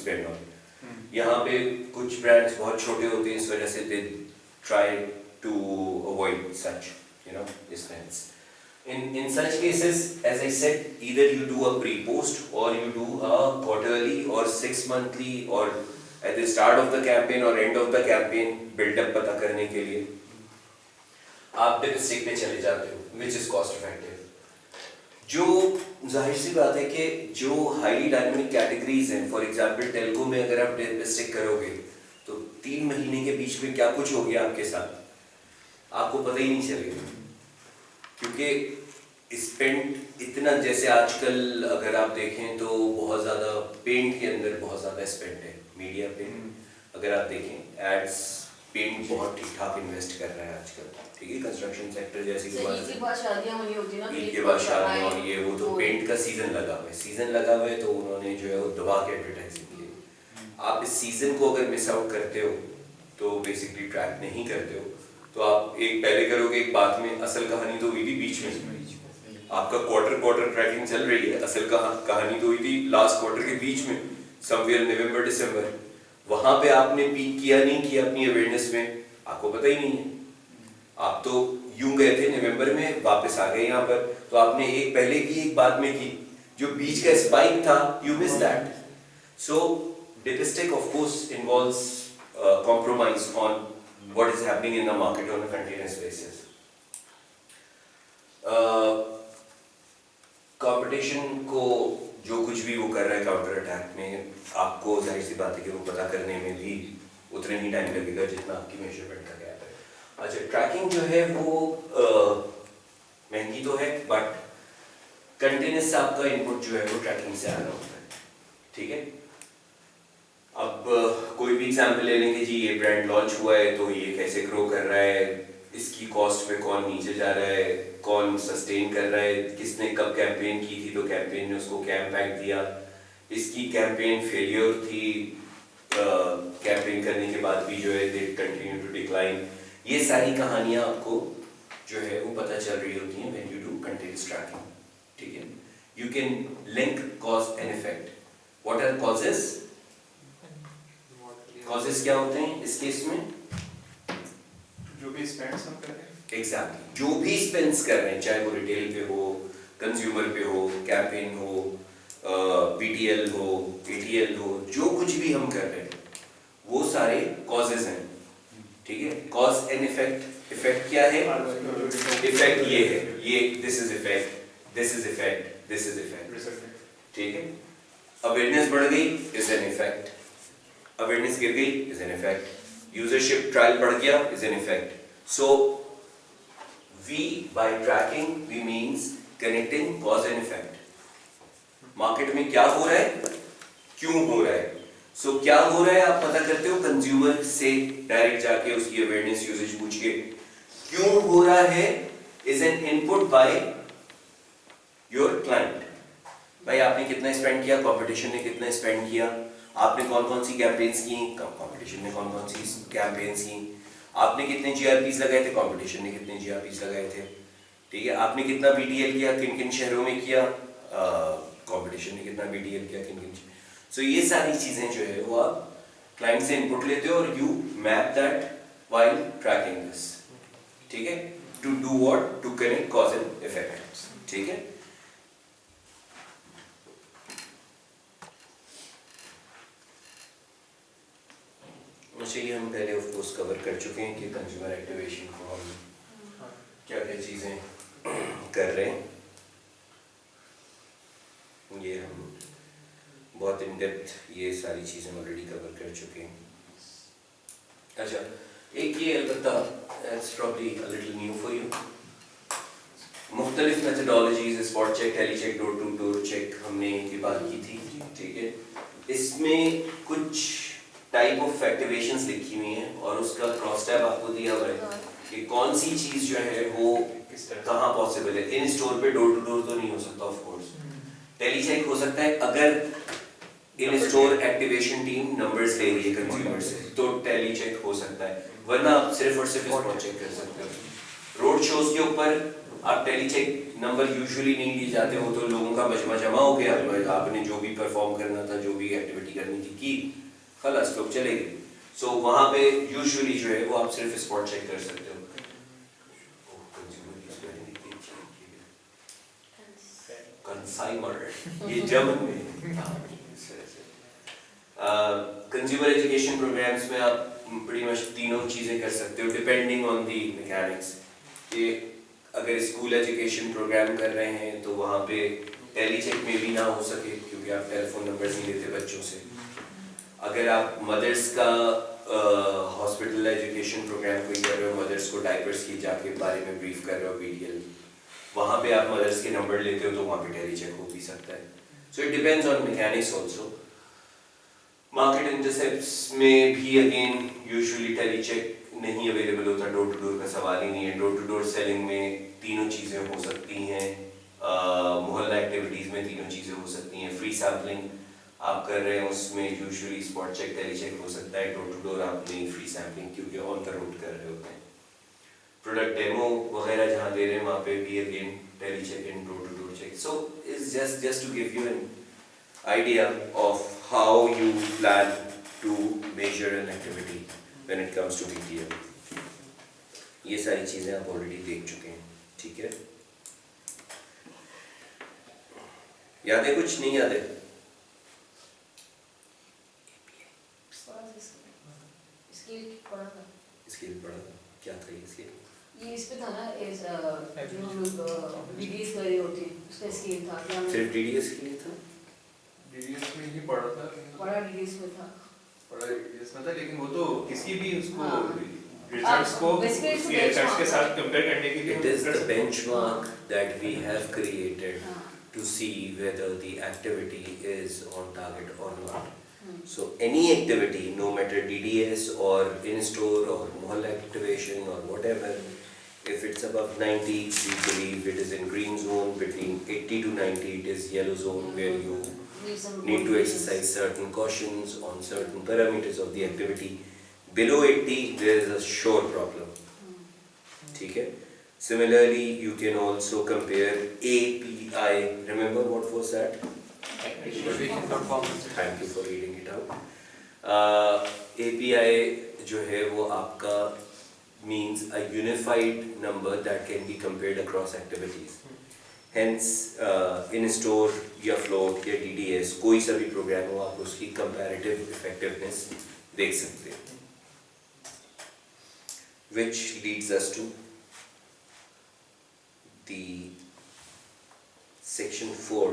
spend on. यहाँ पे कुछ brands बहुत छोटे होते हैं, इस वजह से they try to avoid such, spends. In such cases, as I said, either you do a pre-post or you do a quarterly or 6-monthly or at the start of the campaign or end of the campaign build-up पता करने के लिए आप डिपिस्टिक पे चले जाते हो, which is cost effective. जो जाहिर सी बात है कि जो हाईली डायनामिक कैटेगरीज हैं, फॉर एग्जांपल टेल्को में अगर आप डिपिस्टिक करोगे तो 3 महीने के बीच में क्या कुछ हो गया आपके साथ आपको पता ही नहीं चलेगा, क्योंकि स्पेंड इतना, जैसे आजकल अगर आप देखें तो बहुत ज़्यादा पेंट के अंदर बहुत ज़्यादा स्पेंड है, मीडिया पे अगर आप देखें एड्स, पेंट बहुत ठीक ठाक इन्वेस्ट कर रहा है आजकल, ठीक है, कंस्ट्रक्शन सेक्टर जैसी की बात है, शादियां होनी होती ना, ईद के बाद शादी और ये वो, तो पेंट का सीजन लगा हुआ है तो उन्होंने जो है वो दबा के एडवर्टाइजिंग की. आप इस सीजन को अगर मिस आउट करते हो तो बेसिकली ट्रैक नहीं करते हो, तो आप एक पहले करोगे, एक बाद में. असल कहानी तो हुई थी बीच में, आपका क्वार्टर ट्रैकिंग चल रही है, असल कहानी तो हुई थी लास्ट क्वार्टर के बीच में, समवेयर नवंबर दिसंबर. वहां पे आपने पीक किया नहीं किया अपनी अवेयरनेस में, आपको पता ही नहीं है. आप तो यूं गए थे नवंबर में, वापस आ गए यहाँ पर, तो आपने एक पहले की एक बाद में की, जो बीच का स्पाइक था you miss that. So डिपिस्टिक of course involves compromise on what is happening in the market on a continuous basis. Competition को जो कुछ भी वो कर रहा है काउंटर अटैक में, आपको जाहिर सी बात है कि वो पता करने में भी उतने ही टाइम लगेगा जितना आपकी मेजरमेंट का गैप है. अच्छा, ट्रैकिंग जो है वो महंगी तो है, बट कंटिन्यूस आपका इनपुट जो है वो ट्रैकिंग से आ रहा होता है, ठीक है. अब कोई भी एग्जाम्पल ले लेंगे जी, ये ब्रांड लॉन्च हुआ है तो ये कैसे ग्रो कर रहा है, इसकी कॉस्ट में कौन नीचे जा रहा है, कौन सस्टेन कर रहा है, किसने कब कैंपेन की थी तो कैंपेन ने उसको क्या इम्पैक्ट दिया, इसकी कैंपेन फेलियर थी, कैंपेन करने के बाद भी जो है दे कंटिन्यू टू डिक्लाइन. ये सारी कहानियां आपको जो है वो पता चल रही होती हैं when you do continuous tracking, ठीक है. You can link cause and effect. What are causes? Causes क्या होते हैं इस केस में? जो भी स्पेंड्स हम कर रहे हैं, एग्जैक्टली, जो भी स्पेंड्स कर रहे हैं, चाहे वो रिटेल पे हो, कंज्यूमर पे हो, कैंपेन हो, बीटीएल हो, एटीएल हो, जो कुछ भी हम कर रहे हैं वो सारे कॉजेस हैं, ठीक है. Cause and effect. इफेक्ट क्या है? इफेक्ट ये है, ये this is effect, this is effect, this is effect, ठीक है. अवेयरनेस बढ़ गई इज एन इफेक्ट, अवेयरनेस गिर गई is an effect, usership trial बढ़ गया is an effect. So we by tracking we means connecting cause and effect. Market में क्या हो रहा है, क्यों हो रहा है. सो क्या हो रहा है आप पता करते हो कंज्यूमर से डायरेक्ट जाके उसकी अवेयरनेस यूजेज पूछ के. क्यों हो रहा है is an input by your client. भाई आपने कितना स्पेंड किया, कंपटीशन ने कितना स्पेंड किया, आपने कौन कौन सी कैंपेन्स की, कंपटीशन ने कौन कौन सी कैंपेन्स की, आपने कितने जीआरपीस लगाए थे, कंपटीशन ने कितने जीआरपीस लगाए थे, ठीक है. आपने कितना बीटीएल किया, किन किन शहरों में किया, कंपटीशन ने कितना बीटीएल किया, किन किन. सो ये सारी चीजें जो है वो आप क्लाइंट से इनपुट लेते हो और you map that while tracking this, ठीक है. To do what? To connect cause and effect, ठीक है. चलिए, हम पहले ऑफ कोर्स कवर कर चुके हैं कि कंज्यूमर एक्टिवेशन को हम क्या क्या चीज़ें कर रहे हैं. ये हम बहुत इन डेप्थ ये सारी चीज़ें ऑलरेडी कवर कर चुके हैं. अच्छा, एक ये अलबत्ता it's probably a little new for you, मुख्तलिफ methodologies, spot check, tele check, door to door check हमने इनकी बात की थी, ठीक है. इसमें कुछ टाइप ऑफ एक्टिवेशंस लिखी हुई हैं और उसका क्रॉस टैब आपको दिया हुआ है कि कौन सी चीज जो है वो कहाँ पॉसिबल है. इन स्टोर पे डोर टू डोर तो नहीं हो सकता ऑफ कोर्स. टेली चेक हो सकता है अगर इन स्टोर एक्टिवेशन टीम नंबर्स ले रही है कंज्यूमर से, तो टेली चेक हो सकता है, वरना आप सिर्फ और सिर्फ स्पॉट चेक कर सकते हो. रोड रोड शोज के ऊपर आप टेली चेक नंबर यूजुअली नहीं लिए जाते, वो तो लोगों का मजमा जमा हो गया, आपने जो भी परफॉर्म करना था, जो भी एक्टिविटी करनी थी की, खलास लोग चले गए। सो वहाँ पे यूजुअली जो है वो आप सिर्फ स्पॉट चेक कर सकते हो। कंसाइमर, ये जर्मन में कंज्यूमर एजुकेशन प्रोग्राम्स में आप pretty much तीनों चीज़ें कर सकते हो डिपेंडिंग ऑन दी मैकेनिक्स। कि अगर स्कूल एजुकेशन प्रोग्राम कर रहे हैं तो वहाँ पे टेली चेक में भी ना हो सके क्योंकि आप टेलीफोन नंबर नहीं लेते बच्चों से। अगर आप मदर्स का हॉस्पिटल एजुकेशन प्रोग्राम कोई कर रहे हो, मदर्स को डायपर्स की जाके बारे में ब्रीफ कर रहे हो बीडीएल, वहाँ पे आप मदर्स के नंबर लेते हो तो वहाँ पे टेली चेक हो भी सकता है। So it depends on mechanics also. Market intercepts में भी अगेन यूजुअली टेली चेक नहीं अवेलेबल होता, डोर टू डोर का सवाल ही नहीं है। डोर टू डोर सेलिंग में तीनों चीज़ें हो सकती हैं, मोहल्ला एक्टिविटीज़ में तीनों चीज़ें हो सकती हैं। फ्री सैम्पलिंग आप कर रहे हैं उसमें usually spot check tele check हो सकता है। डोर टू डोर आप नहीं फ्री सैम्पलिंग क्योंकि ऑन द रोड कर रहे होते हैं। प्रोडक्ट डेमो वगैरह जहाँ दे रहे हैं वहाँ पे भी again tele check and door to door check. So it's just to give you an idea of how you plan to measure an activity when it comes to BTL. ये सारी चीजें आप ऑलरेडी देख चुके हैं, ठीक है? याद है कुछ नहीं याद है? स्केल पढ़ा था, क्या था ये स्केल? ये इस पे था ना, जो हम लोग डीडीएस कर रहे होते हैं उसका स्केल था। सिर्फ डीडीएस के लिए था? डीडीएस में ही पढ़ा था। बड़ा डीडीएस में था। बड़ा डीडीएस में था, लेकिन वो तो किसी भी उसको हाँ। रिजल्ट्स को basically उसके एफर्ट्स के साथ कंपेयर करने के लिए It is the benchmark that we have created हाँ। to see whether the activity is on target or not. So any activity, no matter DDS or in-store or mohalla activation or whatever, if it's above 90, we believe it is in green zone. Between 80 to 90, it is yellow zone where you need to exercise certain cautions on certain parameters of the activity. Below 80, there is a sure problem. ठीक है? Similarly, you can also compare API. Remember what was that? Thank you for reading it out. API जो है वो आपका means a unified number that can be compared across activities. Hence, in store या float या DDS कोई सा भी programme हो आप उसकी comparative effectiveness देख सकते हैं. Which leads us to the section 4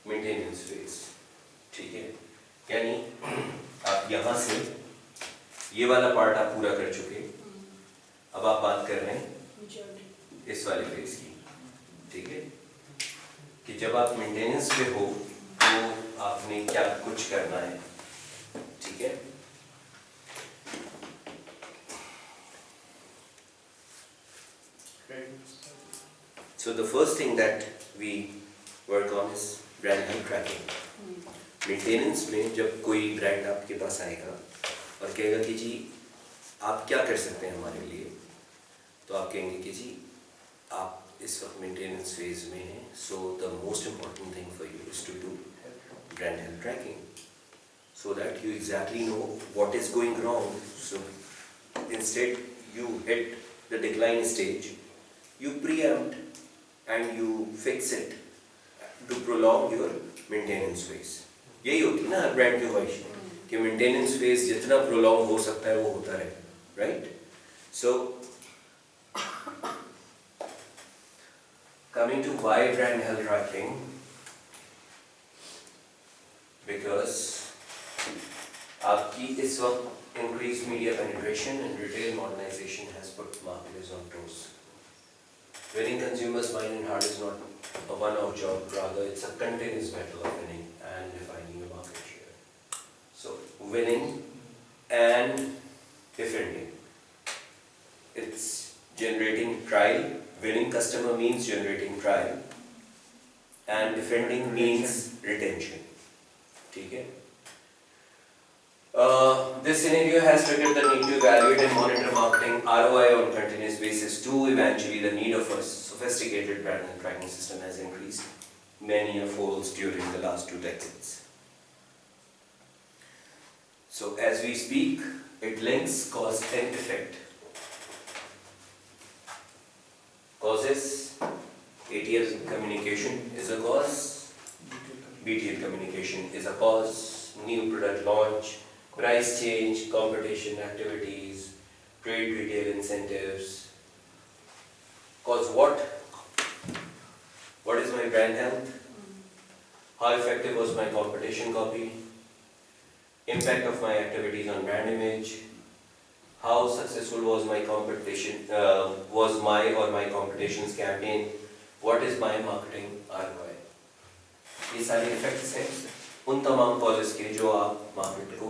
maintenance phase. ठीक है, यानी आप यहाँ से ये वाला पार्ट आप पूरा कर चुके, अब आप बात कर रहे हैं इस वाले फेज की. ठीक है, कि जब आप मेंटेनेंस पे हो तो आपने क्या कुछ करना है. ठीक है, so the first thing that we work on is brand health tracking. Maintenance में जब कोई ब्रांड आपके पास आएगा और कहेगा कि जी आप क्या कर सकते हैं हमारे लिए, तो आप कहेंगे कि जी आप इस वक्त मेंटेनेंस फेज में हैं, so the most important thing for you is to do brand health tracking so that you exactly know what is going wrong. So instead you hit the decline stage, you preempt and you fix it to prolong your maintenance phase. यही होती ना हर brand की ख्वाहिश कि maintenance phase जितना prolong हो सकता है वो होता रहे, right? So coming to why brand health tracking, because आपकी इस वक्त increase media penetration and retail modernisation has put marketers on toes. Winning consumers' mind and heart is not a one-off job, rather it's a continuous battle of winning and defining your market share. So winning and defending. It's generating trial. Winning customer means generating trial, and defending means retention. ठीक है? This scenario has triggered the need to evaluate and monitor marketing ROI on continuous basis. Too, eventually, the need of a sophisticated brand and tracking system has increased many-folds during the last 2 decades. So, as we speak, it links cause and effect. Causes: ATL communication is a cause, BTL communication is a cause, new product launch, price change, competition activities, trade retail incentives. Cause what? What is my brand health? How effective was my competition copy? Impact of my activities on brand image? How successful was my competition's campaign? What is my marketing ROI? ये सारे effects हैं उन तमाम causes के जो आप market को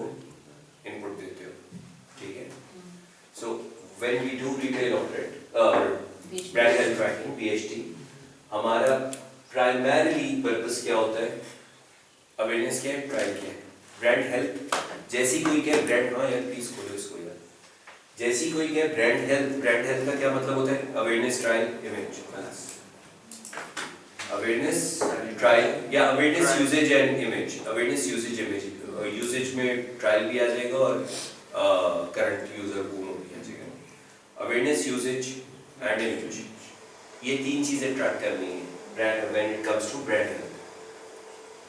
input देते हो, ठीक है? So when we do retail audit, brand health tracking (BHT), हमारा प्राइमरीली पर्पस क्या होता है? अवेयरनेस क्या है, ट्रायल क्या है? ब्रांड हेल्थ, जैसी कोई क्या ब्रांड, हाँ यार प्लीज खोलो इसको यार, जैसी कोई क्या ब्रांड हेल्थ का क्या मतलब होता है? Awareness, trial, image, awareness, trial या awareness, usages and image. Awareness, usages, image, usages में ट्रायल भी आ जाएगा और करंट यूजर बूम भी आ जाएगा। अवेयरनेस, यूजेज एंड इमेज, ये 3 चीजें ट्रैक करनी है brand when it comes to brand health.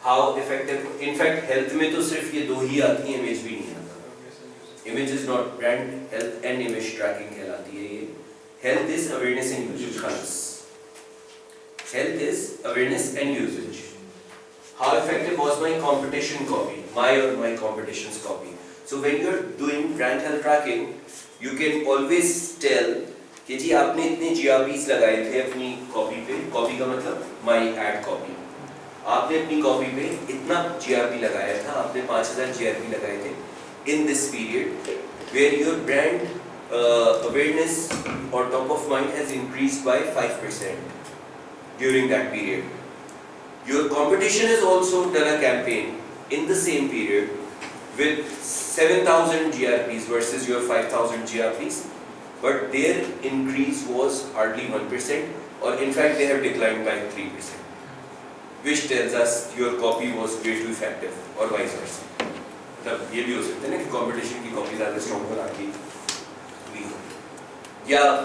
How effective, in fact health में तो सिर्फ ये 2 ही आती हैं, इमेज भी नहीं आता। Image is not brand health and image tracking कहलाती है ये। Health is awareness and usage, खास health is awareness and usage. How effective was my competition copy, my or my competition's copy? So when you are doing brand health tracking, you can always tell कि जी आपने इतने GRPs लगाए थे अपनी copy पे, copy का मतलब my ad copy, आपने अपनी कॉपी पे इतना GRP लगाया था, आपने 5000 GRP लगाए थे in this period where your brand awareness or top of mind has increased by 5%. During that period, your competition has also done a campaign in the same period with 7,000 GRPs versus your 5,000 GRPs, but their increase was hardly 1%, or in fact they have declined by 3%, which tells us your copy was way too effective, or vice versa. मतलब ये भी हो सकता है ना कि competition की copy ज़्यादा strong बना के weak, या